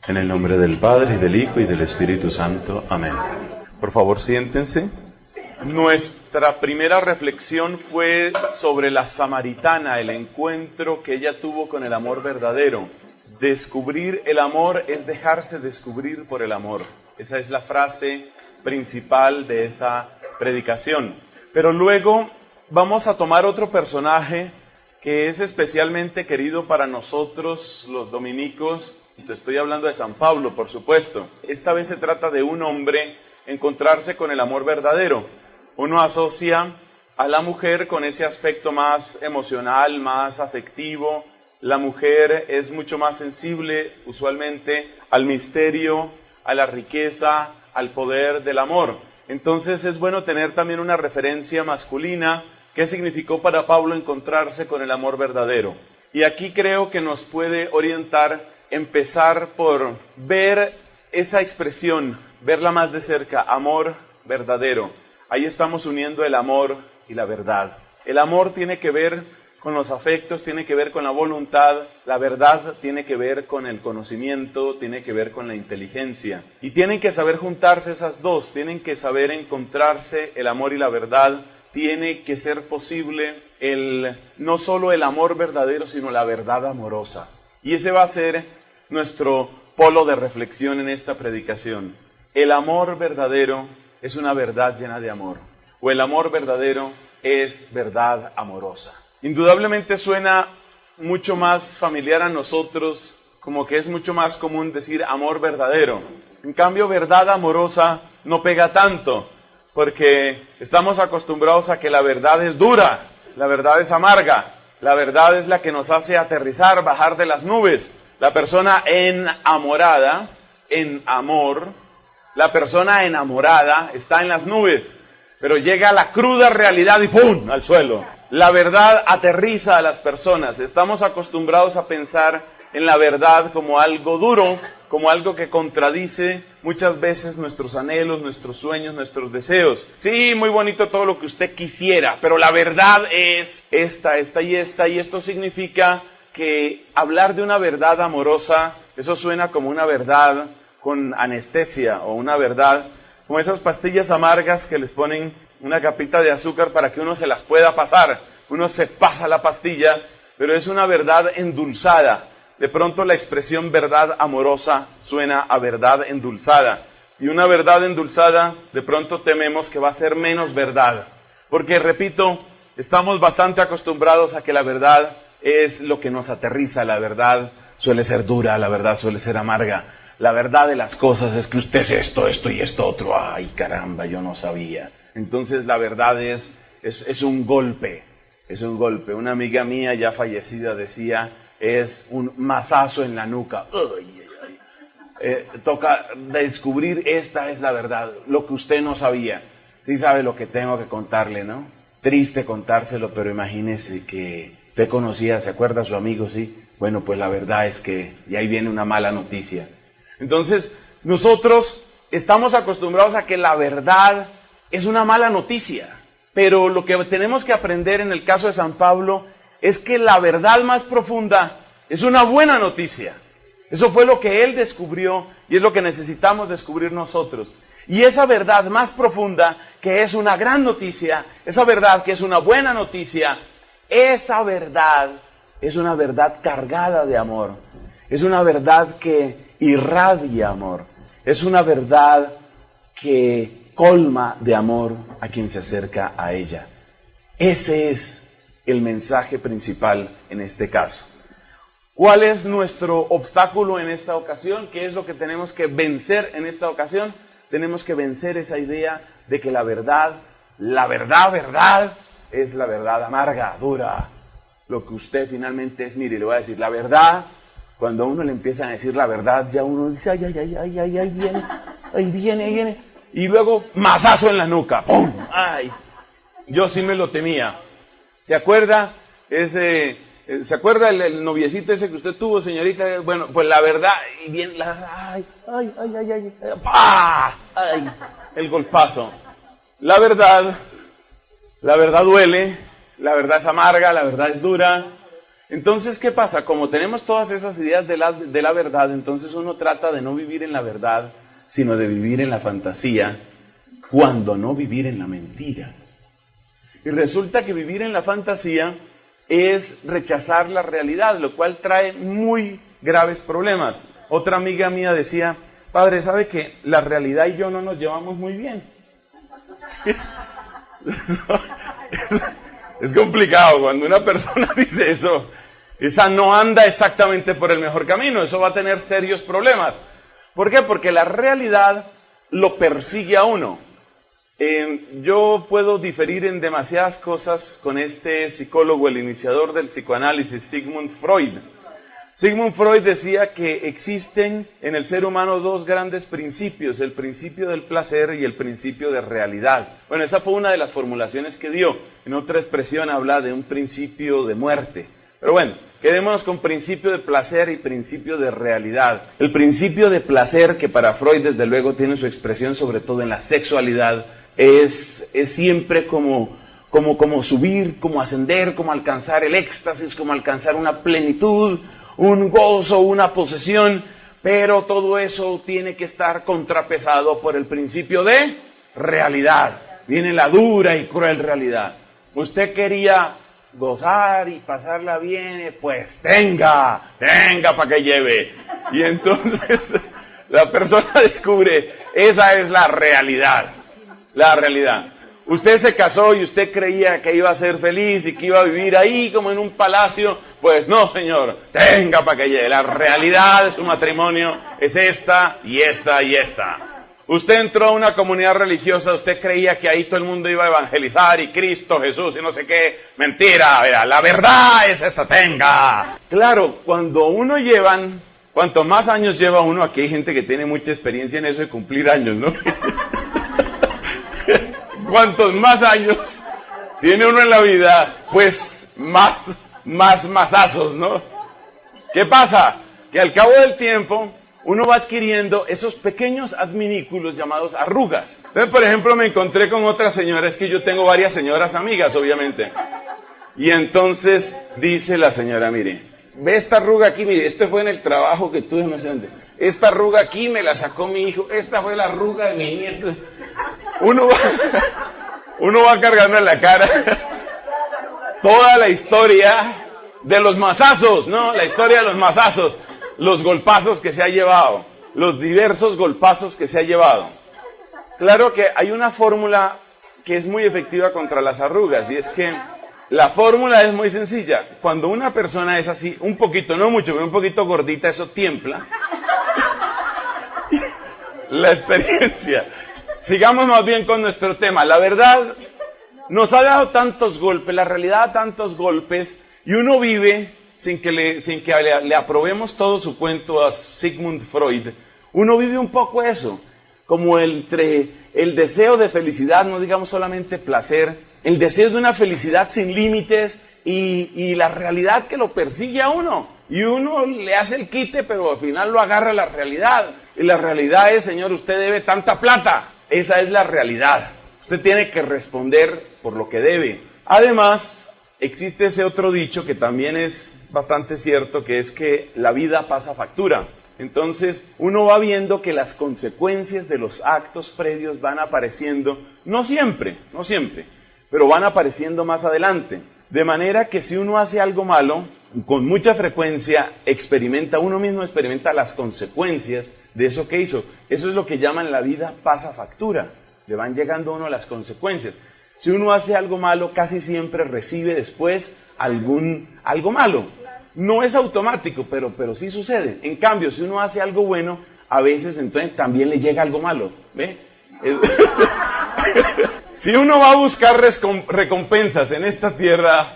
En el nombre del Padre, y del Hijo, y del Espíritu Santo. Amén. Por favor, siéntense. Nuestra primera reflexión fue sobre la samaritana, el encuentro que ella tuvo con el amor verdadero. Descubrir el amor es dejarse descubrir por el amor. Esa es la frase principal de esa predicación. Pero luego vamos a tomar otro personaje que es especialmente querido para nosotros los dominicos. Te estoy hablando de San Pablo, por supuesto. Esta vez se trata de un hombre encontrarse con el amor verdadero. Uno asocia a la mujer con ese aspecto más emocional, más afectivo. La mujer es mucho más sensible, usualmente, al misterio, a la riqueza, al poder del amor. Entonces es bueno tener también una referencia masculina. ¿Qué significó para Pablo encontrarse con el amor verdadero? Y aquí creo que nos puede orientar empezar por ver esa expresión, verla más de cerca, amor verdadero. Ahí estamos uniendo el amor y la verdad. El amor tiene que ver con los afectos, tiene que ver con la voluntad, la verdad tiene que ver con el conocimiento, tiene que ver con la inteligencia. Y tienen que saber juntarse esas dos, tienen que saber encontrarse el amor y la verdad. Tiene que ser posible no solo el amor verdadero, sino la verdad amorosa. Y ese va a ser nuestro polo de reflexión en esta predicación. El amor verdadero es una verdad llena de amor, o el amor verdadero es verdad amorosa. Indudablemente suena mucho más familiar a nosotros, como que es mucho más común decir amor verdadero. En cambio, verdad amorosa no pega tanto, porque estamos acostumbrados a que la verdad es dura, la verdad es amarga, la verdad es la que nos hace aterrizar, bajar de las nubes. La persona enamorada, en amor, la persona enamorada está en las nubes, pero llega a la cruda realidad y ¡pum!, al suelo. La verdad aterriza a las personas. Estamos acostumbrados a pensar en la verdad como algo duro, como algo que contradice muchas veces nuestros anhelos, nuestros sueños, nuestros deseos. Sí, muy bonito todo lo que usted quisiera, pero la verdad es esta y esta, y esto significa que hablar de una verdad amorosa, eso suena como una verdad con anestesia, o una verdad como esas pastillas amargas que les ponen una capita de azúcar para que uno se las pueda pasar. Uno se pasa la pastilla, pero es una verdad endulzada. De pronto la expresión verdad amorosa suena a verdad endulzada. Y una verdad endulzada, de pronto tememos que va a ser menos verdad. Porque, repito, estamos bastante acostumbrados a que la verdad es lo que nos aterriza. La verdad suele ser dura, la verdad suele ser amarga. La verdad de las cosas es que usted es esto y esto otro. Ay, caramba, yo no sabía. Entonces la verdad es un golpe, es un golpe. Una amiga mía ya fallecida decía, es un mazazo en la nuca. Toca descubrir, esta es la verdad, lo que usted no sabía. Sí sabe lo que tengo que contarle, ¿no? Triste contárselo, pero imagínese que usted conocía, ¿se acuerda a su amigo? Sí. Bueno, pues la verdad es que, y ahí viene una mala noticia. Entonces, nosotros estamos acostumbrados a que la verdad es una mala noticia, pero lo que tenemos que aprender en el caso de San Pablo es que la verdad más profunda es una buena noticia. Eso fue lo que él descubrió y es lo que necesitamos descubrir nosotros. Y esa verdad más profunda, que es una gran noticia, esa verdad que es una buena noticia, esa verdad es una verdad cargada de amor. Es una verdad que irradia amor. Es una verdad que colma de amor a quien se acerca a ella. Ese es el mensaje principal en este caso. ¿Cuál es nuestro obstáculo en esta ocasión? ¿Qué es lo que tenemos que vencer en esta ocasión? Tenemos que vencer esa idea de que la verdad es la verdad amarga, dura. Lo que usted finalmente es, mire, le voy a decir, la verdad, cuando a uno le empiezan a decir la verdad, ya uno dice, ahí viene. Y luego, mazazo en la nuca, ¡pum! ¡Ay! Yo sí me lo temía. ¿Se acuerda el noviecito ese que usted tuvo, señorita? Bueno, pues la verdad, y bien, ¡ay! El golpazo. La verdad duele, la verdad es amarga, la verdad es dura. Entonces, ¿qué pasa? Como tenemos todas esas ideas de la verdad, entonces uno trata de no vivir en la verdad, sino de vivir en la fantasía, cuando no vivir en la mentira. Y resulta que vivir en la fantasía es rechazar la realidad, lo cual trae muy graves problemas. Otra amiga mía decía, padre, ¿sabe que la realidad y yo no nos llevamos muy bien? Es complicado cuando una persona dice eso. Esa no anda exactamente por el mejor camino, eso va a tener serios problemas. ¿Por qué? Porque la realidad lo persigue a uno. Yo puedo diferir en demasiadas cosas con este psicólogo, el iniciador del psicoanálisis, Sigmund Freud. Sigmund Freud decía que existen en el ser humano dos grandes principios, el principio del placer y el principio de realidad. Bueno, esa fue una de las formulaciones que dio. En otra expresión habla de un principio de muerte. Pero bueno, quedémonos con principio de placer y principio de realidad. El principio de placer, que para Freud desde luego tiene su expresión sobre todo en la sexualidad, es siempre como subir, como ascender, como alcanzar el éxtasis, como alcanzar una plenitud, un gozo, una posesión, pero todo eso tiene que estar contrapesado por el principio de realidad. Viene la dura y cruel realidad. Usted quería gozar y pasarla bien, pues tenga para que lleve. Y entonces la persona descubre, esa es la realidad. La realidad. Usted se casó y usted creía que iba a ser feliz y que iba a vivir ahí como en un palacio. Pues no, señor, tenga para que llegue. La realidad de su matrimonio es esta y esta y esta. Usted entró a una comunidad religiosa, usted creía que ahí todo el mundo iba a evangelizar y Cristo, Jesús y no sé qué. Mentira, vea, la verdad es esta, tenga. Claro, cuanto más años lleva uno, aquí hay gente que tiene mucha experiencia en eso de cumplir años, ¿no? Cuantos más años tiene uno en la vida, pues más masazos, ¿no? ¿Qué pasa? Que al cabo del tiempo uno va adquiriendo esos pequeños adminículos llamados arrugas. Entonces, por ejemplo, me encontré con otra señora, es que yo tengo varias señoras amigas, obviamente. Y entonces dice la señora, mire, ve esta arruga aquí, mire, esto fue en el trabajo que tuve, no sé dónde. Esta arruga aquí me la sacó mi hijo, esta fue la arruga de mi nieto. Uno va cargando en la cara toda la historia de los mazazos, ¿no? La historia de los mazazos, los golpazos que se ha llevado, los diversos golpazos que se ha llevado. Claro que hay una fórmula que es muy efectiva contra las arrugas, y es que la fórmula es muy sencilla. Cuando una persona es así, un poquito, no mucho, pero un poquito gordita, eso tiembla. La experiencia. Sigamos más bien con nuestro tema. La verdad nos ha dado tantos golpes, la realidad tantos golpes, y uno vive sin que le aprobemos todo su cuento a Sigmund Freud. Uno vive un poco eso, como entre el deseo de felicidad, no digamos solamente placer, el deseo de una felicidad sin límites y la realidad que lo persigue a uno. Y uno le hace el quite, pero al final lo agarra la realidad. Y la realidad es, señor, usted debe tanta plata. Esa es la realidad. Usted tiene que responder por lo que debe. Además, existe ese otro dicho que también es bastante cierto, que es que la vida pasa factura. Entonces, uno va viendo que las consecuencias de los actos previos van apareciendo, no siempre, pero van apareciendo más adelante. De manera que si uno hace algo malo, con mucha frecuencia uno mismo experimenta las consecuencias de eso que hizo. Eso es lo que llaman la vida pasa factura. Le van llegando a uno las consecuencias. Si uno hace algo malo, casi siempre recibe después algo malo. No es automático, pero sí sucede. En cambio, si uno hace algo bueno, a veces entonces también le llega algo malo. ¿Ve? Si uno va a buscar recompensas en esta tierra,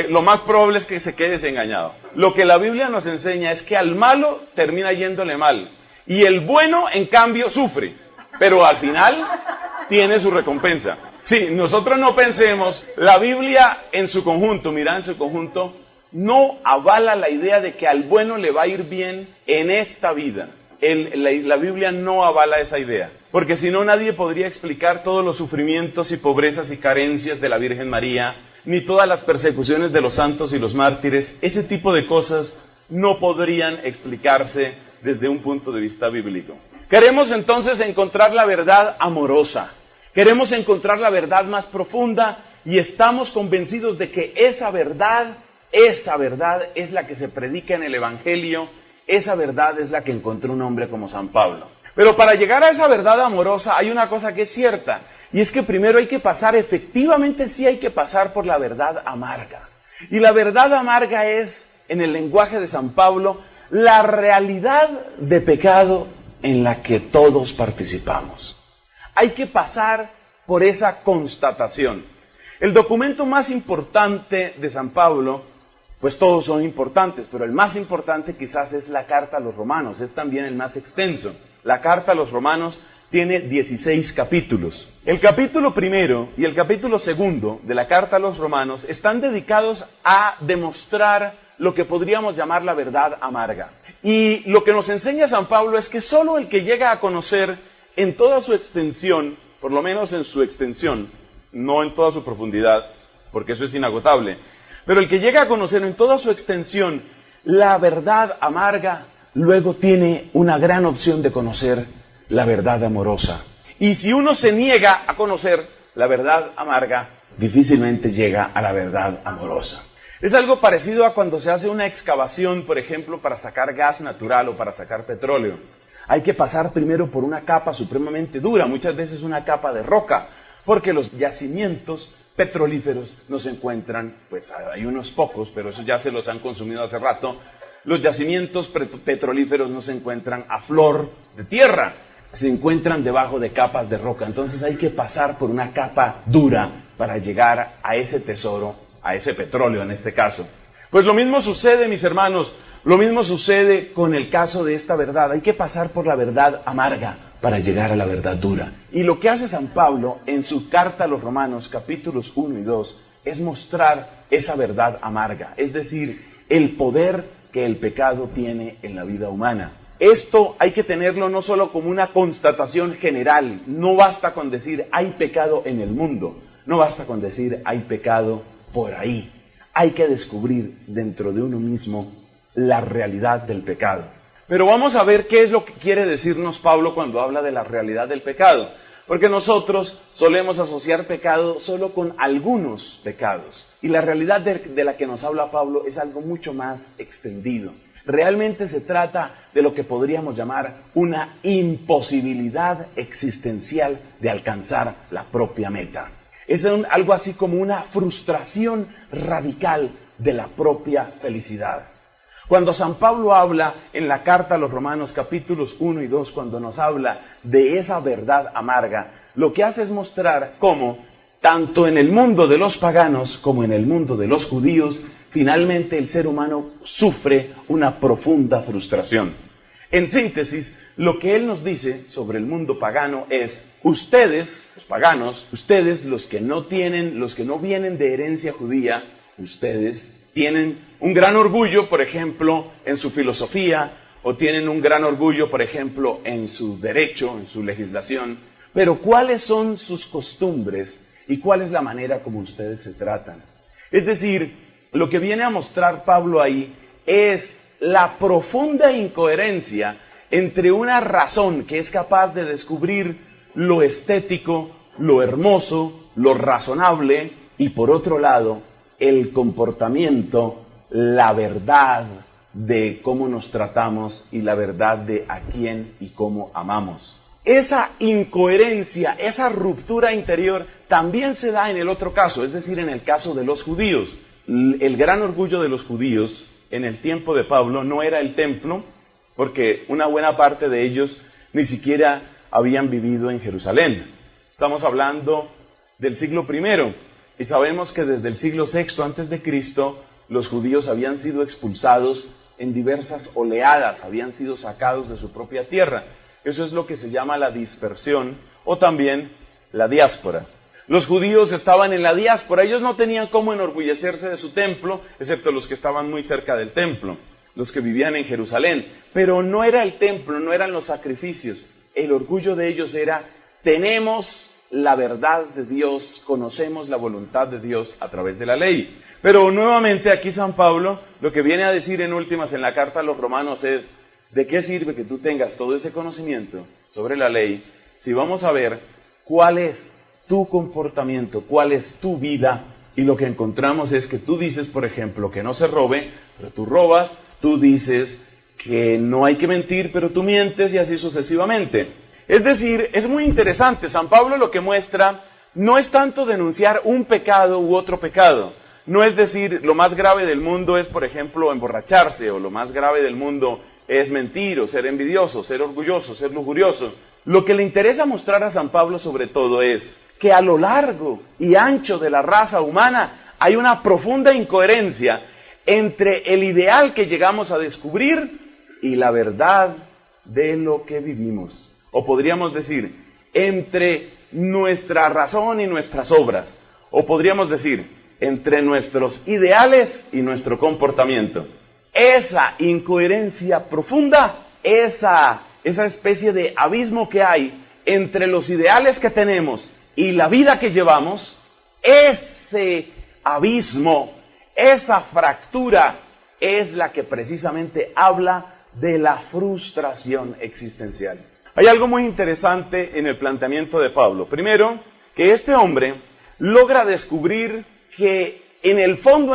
lo más probable es que se quede desengañado. Lo que la Biblia nos enseña es que al malo termina yéndole mal. Y el bueno, en cambio, sufre. Pero al final tiene su recompensa. Sí, nosotros no pensemos, la Biblia en su conjunto, no avala la idea de que al bueno le va a ir bien en esta vida. La Biblia no avala esa idea, porque si no nadie podría explicar todos los sufrimientos y pobrezas y carencias de la Virgen María, ni todas las persecuciones de los santos y los mártires, ese tipo de cosas no podrían explicarse desde un punto de vista bíblico. Queremos entonces encontrar la verdad amorosa, queremos encontrar la verdad más profunda y estamos convencidos de que esa verdad es la que se predica en el Evangelio, esa verdad es la que encontró un hombre como San Pablo. Pero para llegar a esa verdad amorosa hay una cosa que es cierta, y es que primero hay que pasar, efectivamente sí hay que pasar por la verdad amarga. Y la verdad amarga es, en el lenguaje de San Pablo, la realidad de pecado en la que todos participamos. Hay que pasar por esa constatación. El documento más importante de San Pablo, pues todos son importantes, pero el más importante quizás es la carta a los romanos, es también el más extenso. La carta a los romanos tiene 16 capítulos. El capítulo primero y el capítulo segundo de la carta a los romanos están dedicados a demostrar lo que podríamos llamar la verdad amarga. Y lo que nos enseña San Pablo es que solo el que llega a conocer en toda su extensión, por lo menos en su extensión, no en toda su profundidad, porque eso es inagotable, pero el que llega a conocer en toda su extensión la verdad amarga, luego tiene una gran opción de conocer la verdad amorosa. Y si uno se niega a conocer la verdad amarga, difícilmente llega a la verdad amorosa. Es algo parecido a cuando se hace una excavación, por ejemplo, para sacar gas natural o para sacar petróleo. Hay que pasar primero por una capa supremamente dura, muchas veces una capa de roca, porque los yacimientos petrolíferos no se encuentran, pues hay unos pocos, pero esos ya se los han consumido hace rato. Los yacimientos petrolíferos no se encuentran a flor de tierra, se encuentran debajo de capas de roca. Entonces hay que pasar por una capa dura para llegar a ese tesoro, a ese petróleo en este caso. Pues lo mismo sucede, mis hermanos, lo mismo sucede con el caso de esta verdad. Hay que pasar por la verdad amarga para llegar a la verdad dura. Y lo que hace San Pablo en su carta a los Romanos, capítulos 1 y 2, es mostrar esa verdad amarga, es decir, el poder que el pecado tiene en la vida humana. Esto hay que tenerlo no solo como una constatación general, no basta con decir hay pecado en el mundo, no basta con decir hay pecado por ahí. Hay que descubrir dentro de uno mismo la realidad del pecado. Pero vamos a ver qué es lo que quiere decirnos Pablo cuando habla de la realidad del pecado. Porque nosotros solemos asociar pecado solo con algunos pecados. Y la realidad de la que nos habla Pablo es algo mucho más extendido. Realmente se trata de lo que podríamos llamar una imposibilidad existencial de alcanzar la propia meta. Es algo así como una frustración radical de la propia felicidad. Cuando San Pablo habla en la carta a los Romanos capítulos 1 y 2, cuando nos habla de esa verdad amarga, lo que hace es mostrar cómo, tanto en el mundo de los paganos como en el mundo de los judíos, finalmente el ser humano sufre una profunda frustración. En síntesis, lo que él nos dice sobre el mundo pagano es: ustedes, los paganos, ustedes los que no vienen de herencia judía, ustedes tienen un gran orgullo, por ejemplo, en su filosofía, o tienen un gran orgullo, por ejemplo, en su derecho, en su legislación, pero ¿cuáles son sus costumbres y cuál es la manera como ustedes se tratan? Es decir, lo que viene a mostrar Pablo ahí es la profunda incoherencia entre una razón que es capaz de descubrir lo estético, lo hermoso, lo razonable, y por otro lado, el comportamiento, la verdad de cómo nos tratamos y la verdad de a quién y cómo amamos. Esa incoherencia, esa ruptura interior también se da en el otro caso, es decir, en el caso de los judíos. El gran orgullo de los judíos en el tiempo de Pablo no era el templo, porque una buena parte de ellos ni siquiera habían vivido en Jerusalén. Estamos hablando del siglo I, y sabemos que desde el siglo VI antes de Cristo los judíos habían sido expulsados en diversas oleadas, habían sido sacados de su propia tierra. Eso es lo que se llama la dispersión o también la diáspora. Los judíos estaban en la diáspora, ellos no tenían cómo enorgullecerse de su templo, excepto los que estaban muy cerca del templo, los que vivían en Jerusalén. Pero no era el templo, no eran los sacrificios. El orgullo de ellos era: tenemos la verdad de Dios, conocemos la voluntad de Dios a través de la ley. Pero nuevamente aquí San Pablo lo que viene a decir en últimas en la carta a los romanos es, ¿de qué sirve que tú tengas todo ese conocimiento sobre la ley si vamos a ver cuál es tu comportamiento, cuál es tu vida? Y lo que encontramos es que tú dices, por ejemplo, que no se robe, pero tú robas, tú dices que no hay que mentir, pero tú mientes y así sucesivamente. Es decir, es muy interesante, San Pablo lo que muestra no es tanto denunciar un pecado u otro pecado, no es decir, lo más grave del mundo es, por ejemplo, emborracharse, o lo más grave del mundo es mentir, o ser envidioso, ser orgulloso, ser lujurioso. Lo que le interesa mostrar a San Pablo sobre todo es que a lo largo y ancho de la raza humana hay una profunda incoherencia entre el ideal que llegamos a descubrir y la verdad de lo que vivimos. O podríamos decir, entre nuestra razón y nuestras obras. O podríamos decir, entre nuestros ideales y nuestro comportamiento. Esa incoherencia profunda, esa especie de abismo que hay entre los ideales que tenemos y la vida que llevamos, ese abismo, esa fractura es la que precisamente habla de la frustración existencial. Hay algo muy interesante en el planteamiento de Pablo. Primero, que este hombre logra descubrir que en el fondo,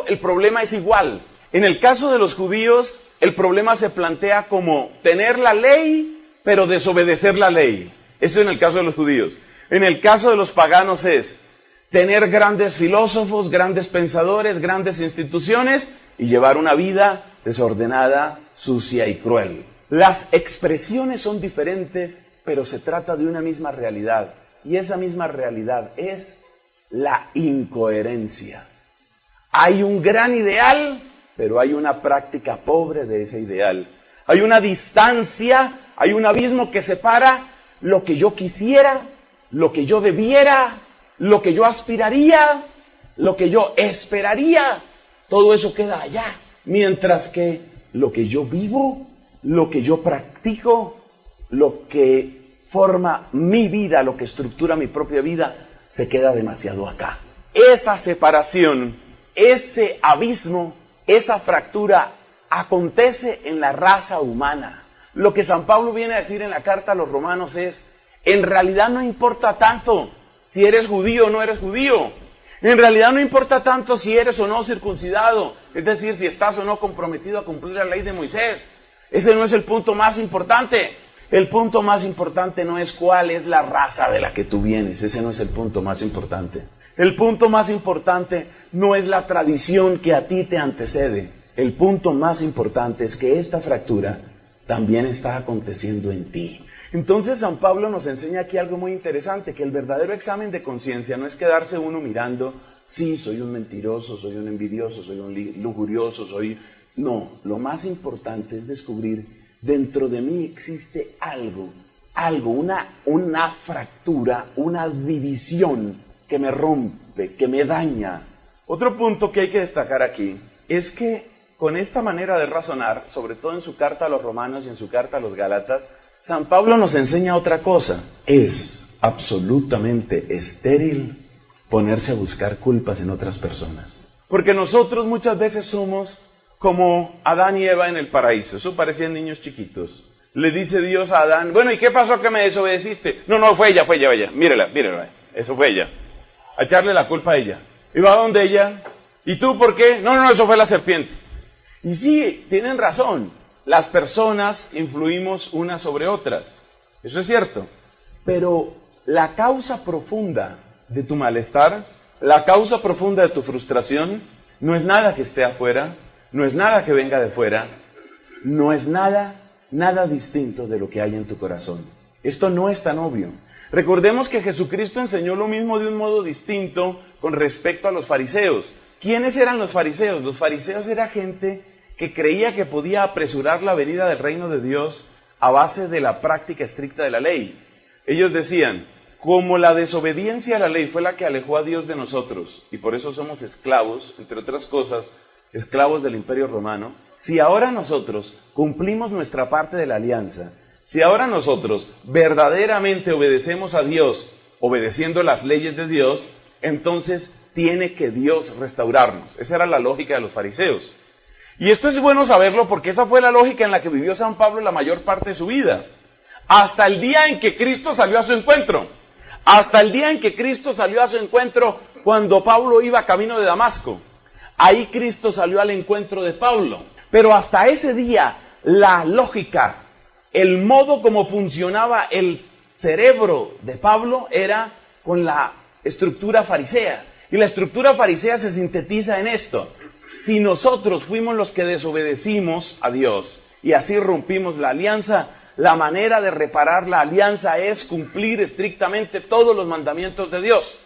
el problema es igual. En el caso de los judíos, el problema se plantea como tener la ley, pero desobedecer la ley. Eso en el caso de los judíos. En el caso de los paganos es tener grandes filósofos, grandes pensadores, grandes instituciones y llevar una vida desordenada, sucia y cruel. Las expresiones son diferentes, pero se trata de una misma realidad. Y esa misma realidad es la incoherencia. Hay un gran ideal, pero hay una práctica pobre de ese ideal. Hay una distancia, hay un abismo que separa lo que yo quisiera, lo que yo debiera, lo que yo aspiraría, lo que yo esperaría. Todo eso queda allá. Mientras que lo que yo vivo, lo que yo practico, lo que forma mi vida, lo que estructura mi propia vida, se queda demasiado acá. Esa separación, ese abismo, esa fractura acontece en la raza humana. Lo que San Pablo viene a decir en la carta a los romanos es, en realidad no importa tanto si eres judío o no eres judío. En realidad no importa tanto si eres o no circuncidado, es decir, si estás o no comprometido a cumplir la ley de Moisés. Ese no es el punto más importante. El punto más importante no es cuál es la raza de la que tú vienes. Ese no es el punto más importante. El punto más importante no es la tradición que a ti te antecede. El punto más importante es que esta fractura también está aconteciendo en ti. Entonces San Pablo nos enseña aquí algo muy interesante, que el verdadero examen de conciencia no es quedarse uno mirando, sí, soy un mentiroso, soy un envidioso, soy un lujurioso, No, lo más importante es descubrir, dentro de mí existe algo, una fractura, una división que me rompe, que me daña. Otro punto que hay que destacar aquí es que con esta manera de razonar, sobre todo en su carta a los romanos y en su carta a los gálatas, San Pablo nos enseña otra cosa. Es absolutamente estéril ponerse a buscar culpas en otras personas. Porque nosotros muchas veces somos como Adán y Eva en el paraíso. Eso parecían niños chiquitos. Le dice Dios a Adán, bueno, ¿y qué pasó que me desobedeciste? No, fue ella. Mírela. Eso fue ella. A echarle la culpa a ella. Y va donde ella. ¿Y tú por qué? No, eso fue la serpiente. Y sí, tienen razón. Las personas influimos unas sobre otras. Eso es cierto. Pero la causa profunda de tu malestar, la causa profunda de tu frustración, no es nada que esté afuera, no es nada que venga de fuera, no es nada distinto de lo que hay en tu corazón. Esto no es tan obvio. Recordemos que Jesucristo enseñó lo mismo de un modo distinto con respecto a los fariseos. ¿Quiénes eran los fariseos? Los fariseos era gente que creía que podía apresurar la venida del reino de Dios a base de la práctica estricta de la ley. Ellos decían, como la desobediencia a la ley fue la que alejó a Dios de nosotros, y por eso somos esclavos, entre otras cosas, esclavos del Imperio Romano, si ahora nosotros cumplimos nuestra parte de la alianza, si ahora nosotros verdaderamente obedecemos a Dios obedeciendo las leyes de Dios, entonces tiene que Dios restaurarnos. Esa era la lógica de los fariseos. Y esto es bueno saberlo porque esa fue la lógica en la que vivió San Pablo la mayor parte de su vida. Hasta el día en que Cristo salió a su encuentro. Hasta el día en que Cristo salió a su encuentro cuando Pablo iba camino de Damasco. Ahí Cristo salió al encuentro de Pablo. Pero hasta ese día, la lógica, el modo como funcionaba el cerebro de Pablo era con la estructura farisea. Y la estructura farisea se sintetiza en esto. Si nosotros fuimos los que desobedecimos a Dios y así rompimos la alianza, la manera de reparar la alianza es cumplir estrictamente todos los mandamientos de Dios.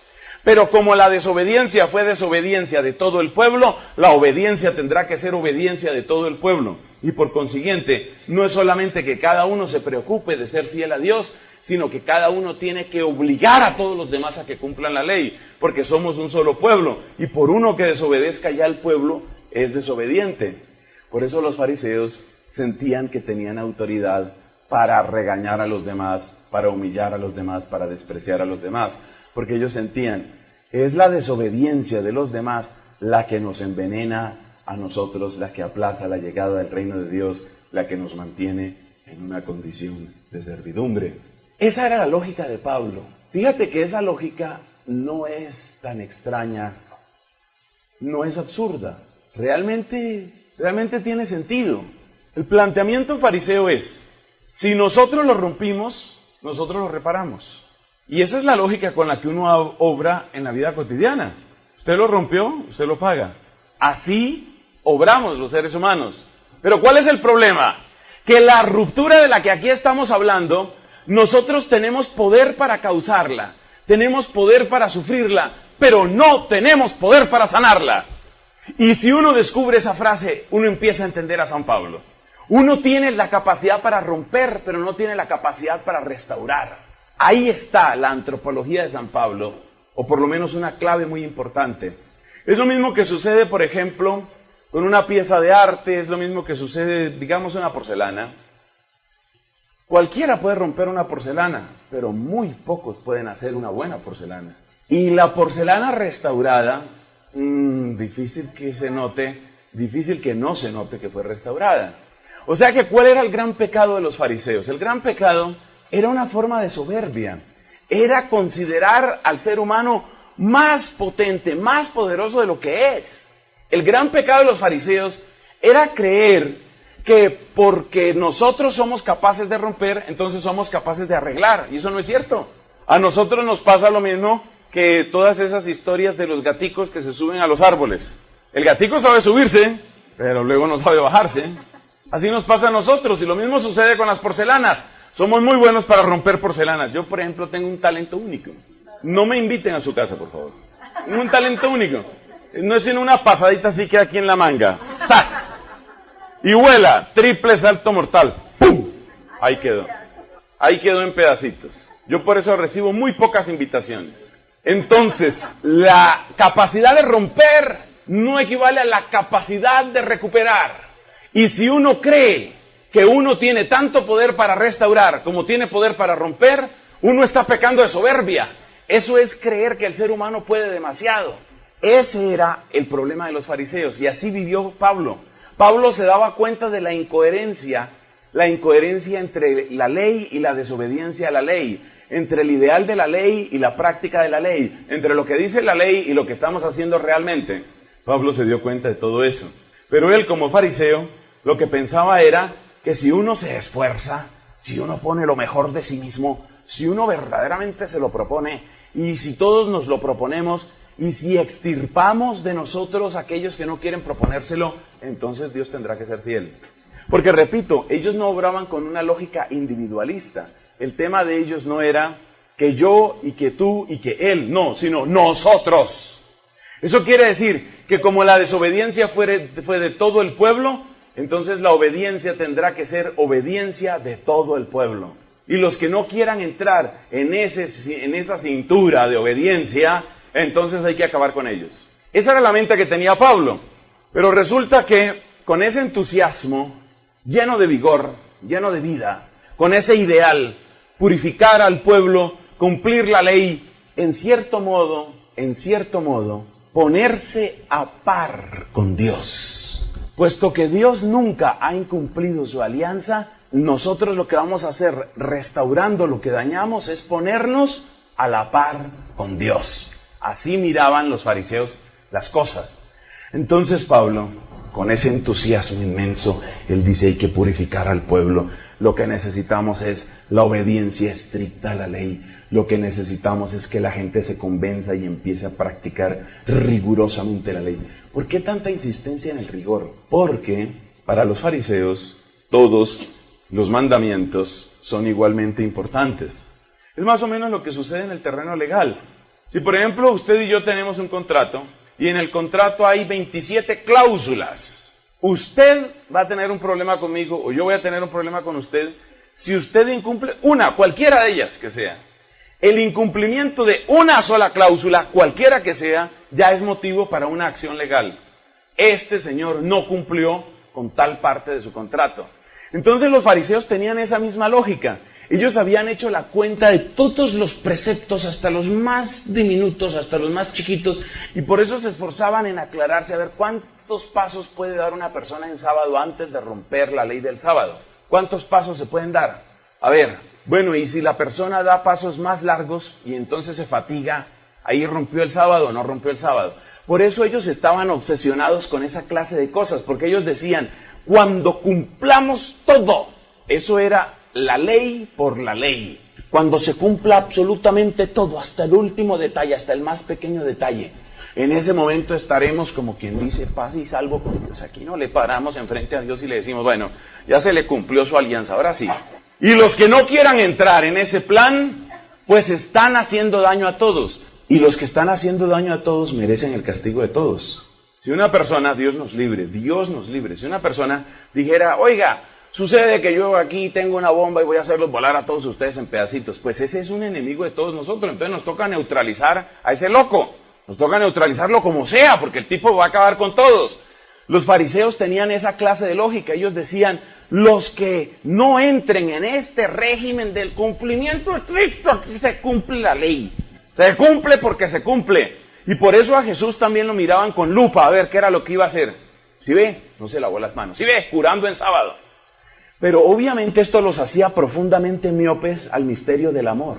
Pero como la desobediencia fue desobediencia de todo el pueblo, la obediencia tendrá que ser obediencia de todo el pueblo. Y por consiguiente, no es solamente que cada uno se preocupe de ser fiel a Dios, sino que cada uno tiene que obligar a todos los demás a que cumplan la ley, porque somos un solo pueblo, y por uno que desobedezca ya el pueblo es desobediente. Por eso los fariseos sentían que tenían autoridad para regañar a los demás, para humillar a los demás, para despreciar a los demás, porque ellos sentían, es la desobediencia de los demás la que nos envenena a nosotros, la que aplaza la llegada del reino de Dios, la que nos mantiene en una condición de servidumbre. Esa era la lógica de Pablo. Fíjate que esa lógica no es tan extraña, no es absurda, realmente tiene sentido. El planteamiento fariseo es, si nosotros lo rompimos, nosotros lo reparamos. Y esa es la lógica con la que uno obra en la vida cotidiana. Usted lo rompió, usted lo paga. Así obramos los seres humanos. Pero ¿cuál es el problema? Que la ruptura de la que aquí estamos hablando, nosotros tenemos poder para causarla, tenemos poder para sufrirla, pero no tenemos poder para sanarla. Y si uno descubre esa frase, uno empieza a entender a San Pablo. Uno tiene la capacidad para romper, pero no tiene la capacidad para restaurar. Ahí está la antropología de San Pablo, o por lo menos una clave muy importante. Es lo mismo que sucede, por ejemplo, con una pieza de arte, es lo mismo que sucede, digamos, una porcelana. Cualquiera puede romper una porcelana, pero muy pocos pueden hacer una buena porcelana. Y la porcelana restaurada, difícil que se note, difícil que no se note que fue restaurada. O sea que, ¿cuál era el gran pecado de los fariseos? El gran pecado era una forma de soberbia, era considerar al ser humano más potente, más poderoso de lo que es. El gran pecado de los fariseos era creer que porque nosotros somos capaces de romper, entonces somos capaces de arreglar, y eso no es cierto. A nosotros nos pasa lo mismo que todas esas historias de los gaticos que se suben a los árboles. El gatico sabe subirse, pero luego no sabe bajarse. Así nos pasa a nosotros, y lo mismo sucede con las porcelanas. Somos muy buenos para romper porcelanas. Yo, por ejemplo, tengo un talento único. No me inviten a su casa, por favor. Tengo un talento único. No es sino una pasadita así que aquí en la manga. ¡Sax! Y vuela, triple salto mortal. ¡Pum! Ahí quedó. Ahí quedó en pedacitos. Yo por eso recibo muy pocas invitaciones. Entonces, la capacidad de romper no equivale a la capacidad de recuperar. Y si uno cree que uno tiene tanto poder para restaurar como tiene poder para romper, uno está pecando de soberbia. Eso es creer que el ser humano puede demasiado. Ese era el problema de los fariseos, y así vivió Pablo. Pablo se daba cuenta de la incoherencia entre la ley y la desobediencia a la ley, entre el ideal de la ley y la práctica de la ley, entre lo que dice la ley y lo que estamos haciendo realmente. Pablo se dio cuenta de todo eso. Pero él, como fariseo, lo que pensaba era que si uno se esfuerza, si uno pone lo mejor de sí mismo, si uno verdaderamente se lo propone, y si todos nos lo proponemos, y si extirpamos de nosotros a aquellos que no quieren proponérselo, entonces Dios tendrá que ser fiel. Porque, repito, ellos no obraban con una lógica individualista. El tema de ellos no era que yo y que tú y que él, no, sino nosotros. Eso quiere decir que como la desobediencia fue de todo el pueblo, entonces la obediencia tendrá que ser obediencia de todo el pueblo. Y los que no quieran entrar en esa cintura de obediencia, entonces hay que acabar con ellos. Esa era la mente que tenía Pablo. Pero resulta que con ese entusiasmo, lleno de vigor, lleno de vida, con ese ideal, purificar al pueblo, cumplir la ley, en cierto modo, ponerse a par con Dios. Puesto que Dios nunca ha incumplido su alianza, nosotros lo que vamos a hacer, restaurando lo que dañamos, es ponernos a la par con Dios. Así miraban los fariseos las cosas. Entonces Pablo, con ese entusiasmo inmenso, él dice: hay que purificar al pueblo. Lo que necesitamos es la obediencia estricta a la ley. Lo que necesitamos es que la gente se convenza y empiece a practicar rigurosamente la ley. ¿Por qué tanta insistencia en el rigor? Porque para los fariseos todos los mandamientos son igualmente importantes. Es más o menos lo que sucede en el terreno legal. Si por ejemplo usted y yo tenemos un contrato y en el contrato hay 27 cláusulas, usted va a tener un problema conmigo o yo voy a tener un problema con usted si usted incumple una, cualquiera de ellas que sea. El incumplimiento de una sola cláusula, cualquiera que sea, ya es motivo para una acción legal. Este señor no cumplió con tal parte de su contrato. Entonces los fariseos tenían esa misma lógica. Ellos habían hecho la cuenta de todos los preceptos, hasta los más diminutos, hasta los más chiquitos, y por eso se esforzaban en aclararse, a ver cuántos pasos puede dar una persona en sábado antes de romper la ley del sábado. ¿Cuántos pasos se pueden dar? A ver, bueno, y si la persona da pasos más largos y entonces se fatiga, ¿ahí rompió el sábado o no rompió el sábado? Por eso ellos estaban obsesionados con esa clase de cosas, porque ellos decían: cuando cumplamos todo, eso era la ley por la ley. Cuando se cumpla absolutamente todo, hasta el último detalle, hasta el más pequeño detalle, en ese momento estaremos, como quien dice, paz y salvo con Dios. Aquí no le paramos enfrente a Dios y le decimos: bueno, ya se le cumplió su alianza, ahora sí. Y los que no quieran entrar en ese plan, pues están haciendo daño a todos. Y los que están haciendo daño a todos merecen el castigo de todos. Si una persona, Dios nos libre, si una persona dijera: oiga, sucede que yo aquí tengo una bomba y voy a hacerlos volar a todos ustedes en pedacitos, pues ese es un enemigo de todos nosotros. Entonces nos toca neutralizar a ese loco, nos toca neutralizarlo como sea, porque el tipo va a acabar con todos. Los fariseos tenían esa clase de lógica. Ellos decían: los que no entren en este régimen del cumplimiento estricto, aquí se cumple la ley. Se cumple porque se cumple. Y por eso a Jesús también lo miraban con lupa, a ver qué era lo que iba a hacer. ¿Sí ve? No se lavó las manos. ¿Sí ve? Curando en sábado. Pero obviamente esto los hacía profundamente miopes al misterio del amor.